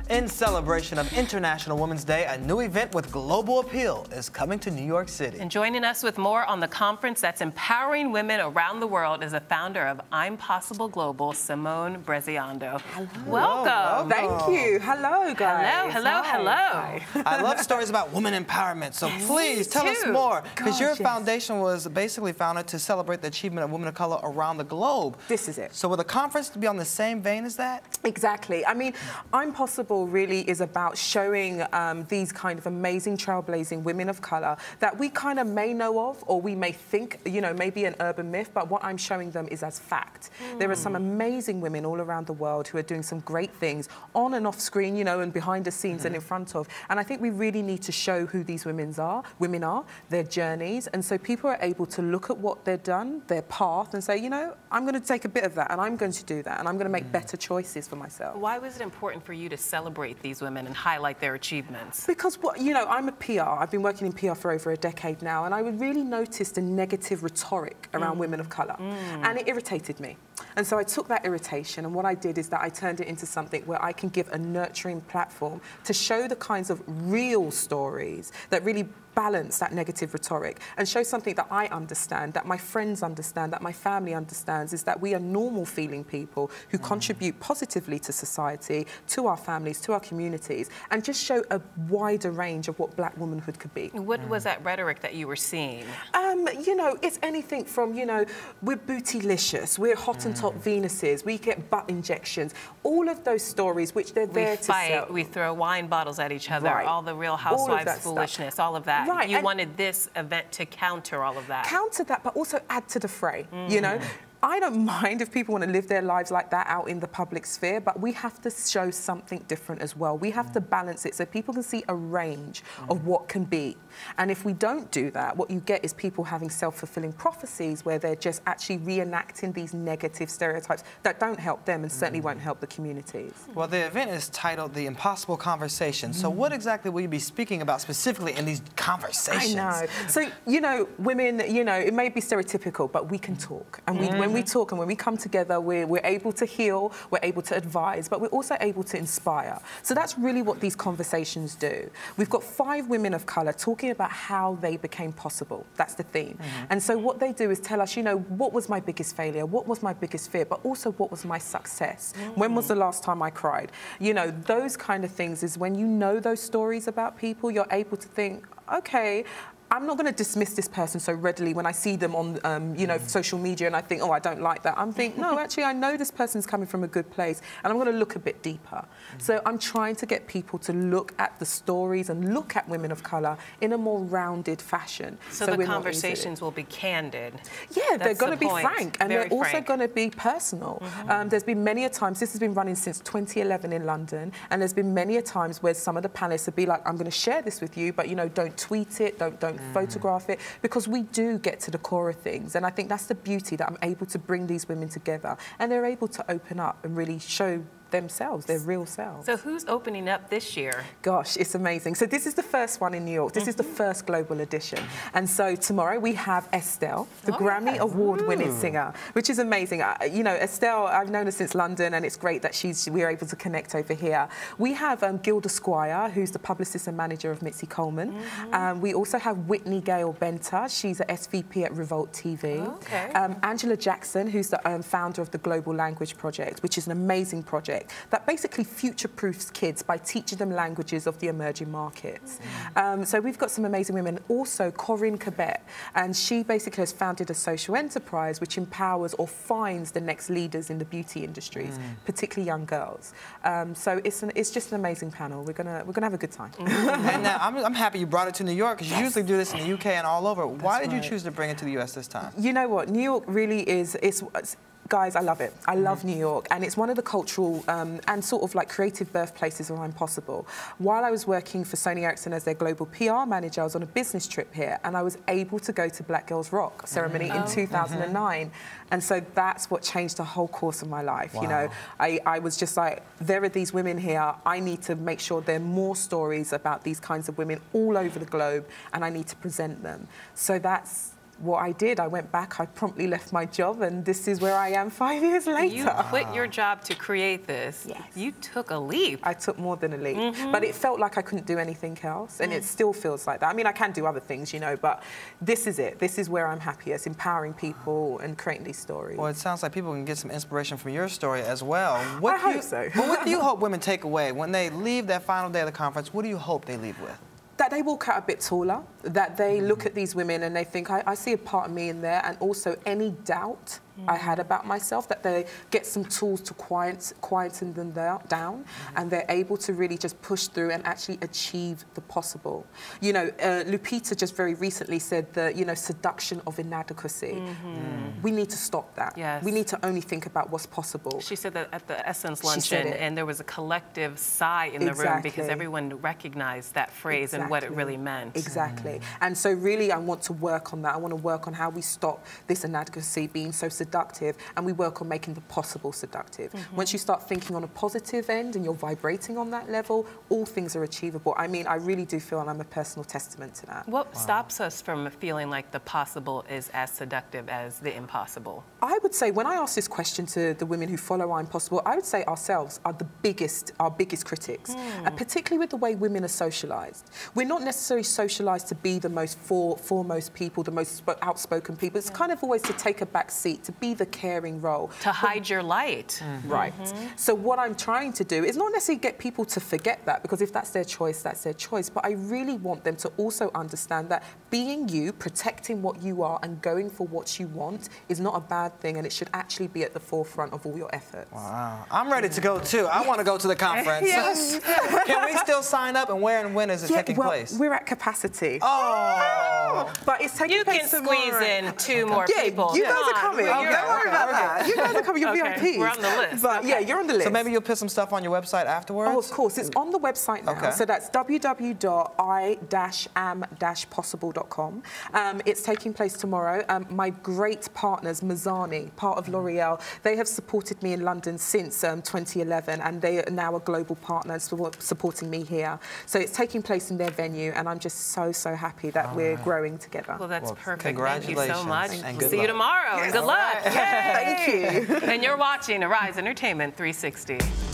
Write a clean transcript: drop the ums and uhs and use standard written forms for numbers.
In celebration of International Women's Day, a new event with global appeal is coming to New York City. And joining us with more on the conference that's empowering women around the world is the founder of I'm Possible Global, Simone Bresi-Ando. Welcome. Thank you. Hello, guys. Hello. Hi. I love stories about women empowerment, so please tell us more. Because your foundation was basically founded to celebrate the achievement of women of color around the globe. This is it. So will the conference be on the same vein as that? Exactly. I mean, I'm Possible really is about showing these kind of amazing trailblazing women of color that we kind of may know of, or we may think, you know, maybe an urban myth, but what I'm showing them is as fact. There are some amazing women all around the world who are doing some great things on and off screen, you know, and behind the scenes and in front of. And I think we really need to show who these women are, their journeys, and so people are able to look at what they've done, their path, and say, you know, I'm going to take a bit of that, and I'm going to do that, and I'm going to make better choices for myself. Why was it important for you to celebrate these women and highlight their achievements? Because, you know, I'm a PR. I've been working in PR for over a decade now, and I really noticed a negative rhetoric around women of colour, and it irritated me. And so I took that irritation, and what I did is that I turned it into something where I can give a nurturing platform to show the kinds of real stories that really balance that negative rhetoric and show something that I understand, that my friends understand, that my family understands, is that we are normal feeling people who contribute positively to society, to our families, to our communities, and just show a wider range of what black womanhood could be. What was that rhetoric that you were seeing? You know, it's anything from, you know, we're bootylicious, we're hot and top Venuses, we get butt injections, all of those stories which they're there to sell. We throw wine bottles at each other, Right. all the Real Housewives foolishness, all of that. Right. You wanted this event to counter all of that. Counter that, but also add to the fray, you know? I don't mind if people want to live their lives like that out in the public sphere, but we have to show something different as well. We have to balance it so people can see a range of what can be. And if we don't do that, what you get is people having self-fulfilling prophecies where they're just actually reenacting these negative stereotypes that don't help them and certainly won't help the communities. Well, the event is titled The Impossible Conversation. So what exactly will you be speaking about specifically in these conversations? I know. So, you know, women, you know, it may be stereotypical, but we can talk. And when we talk and when we come together, we're able to heal, we're able to advise, but we're also able to inspire. So that's really what these conversations do. We've got 5 women of colour talking about how they became possible. That's the theme. And so what they do is tell us, you know, what was my biggest failure? What was my biggest fear? But also, what was my success? When was the last time I cried? You know, those kind of things is when you know those stories about people, you're able to think, okay, I'm not going to dismiss this person so readily when I see them on, you know, social media and I think, oh, I don't like that. I'm thinking, no, actually, I know this person's coming from a good place and I'm going to look a bit deeper. So I'm trying to get people to look at the stories and look at women of colour in a more rounded fashion. So the conversations will be candid. Yeah, they're going to be frank, and they're also going to be personal. There's been many a times, this has been running since 2011 in London, and there's been many a times where some of the panelists would be like, I'm going to share this with you, but, you know, don't tweet it, don't photograph it, because we do get to the core of things. And I think that's the beauty, that I'm able to bring these women together and they're able to open up and really show themselves, their real selves. So who's opening up this year? Gosh, it's amazing. So this is the first one in New York. This is the first global edition. And so tomorrow we have Estelle, the Grammy Award-winning singer, which is amazing. You know, Estelle, I've known her since London, and it's great that we're able to connect over here. We have Gilda Squire, who's the publicist and manager of Mitzi Coleman. We also have Whitney Gale Benter. She's an SVP at Revolt TV. Angela Jackson, who's the founder of the Global Language Project, which is an amazing project that basically future-proofs kids by teaching them languages of the emerging markets. So we've got some amazing women. Also, Corinne Cabet, and she basically has founded a social enterprise which empowers or finds the next leaders in the beauty industries, particularly young girls. So it's just an amazing panel. We're gonna have a good time. And I'm happy you brought it to New York, because you usually do this in the UK and all over. Why did you choose to bring it to the US this time? You know what? New York really is. Guys, I love it. I love New York, and it's one of the cultural and sort of like creative birthplaces of I'm Possible. While I was working for Sony Ericsson as their global PR manager, I was on a business trip here, and I was able to go to Black Girls Rock ceremony in 2009. And so that's what changed the whole course of my life. You know, I was just like, there are these women here. I need to make sure there are more stories about these kinds of women all over the globe, and I need to present them. So that's what I did. I went back, I promptly left my job, and this is where I am 5 years later. You quit your job to create this. Yes. You took a leap. I took more than a leap, but it felt like I couldn't do anything else, and it still feels like that. I mean, I can do other things, you know, but this is it. This is where I'm happiest, empowering people and creating these stories. Well, it sounds like people can get some inspiration from your story as well. I hope so. Well, what do you hope women take away when they leave that final day of the conference? What do you hope they leave with? That they walk out a bit taller, that they look at these women and they think, I see a part of me in there, and also any doubt I had about myself, that they get some tools to quieten them down, and they're able to really just push through and actually achieve the possible. You know, Lupita just very recently said the, you know, seduction of inadequacy. We need to stop that. Yes. We need to only think about what's possible. She said that at the Essence luncheon, and there was a collective sigh in the room because everyone recognized that phrase and what it really meant. Exactly. And so really I want to work on that. I want to work on how we stop this inadequacy being so seductive, and we work on making the possible seductive. Once you start thinking on a positive end and you're vibrating on that level, all things are achievable. I mean, I really do feel, and I'm a personal testament to that. What stops us from feeling like the possible is as seductive as the impossible? I would say, when I ask this question to the women who follow I'm Possible, I would say ourselves are our biggest critics, particularly with the way women are socialized. We're not necessarily socialized to be the most foremost people, the most outspoken people. It's kind of always to take a back seat, to be the caring role. To hide your light. Right. So what I'm trying to do is not necessarily get people to forget that, because if that's their choice, that's their choice. But I really want them to also understand that being you, protecting what you are and going for what you want is not a bad thing, and it should actually be at the forefront of all your efforts. Wow. I'm ready to go too. I want to go to the conference. Yes. Can we still sign up, and where and when is it taking place? We're at capacity. Oh. But it's taking place tomorrow. You can squeeze in 2 more people. You guys are coming. Don't worry about that. You guys are coming. You're VIPs. We're on the list. But yeah, you're on the list. So maybe you'll put some stuff on your website afterwards? Oh, of course. It's on the website now. Okay. So that's www.i-am-possible.com. It's taking place tomorrow. My great partners, Mazzani, part of L'Oreal, they have supported me in London since 2011, and they are now a global partner supporting me here. So it's taking place in their venue, and I'm just so happy that we're growing together. Well, that's perfect. Congratulations. Thank you so much. And We'll good see you luck. tomorrow. Yes. And good luck. Thank you. And you're watching Arise Entertainment 360.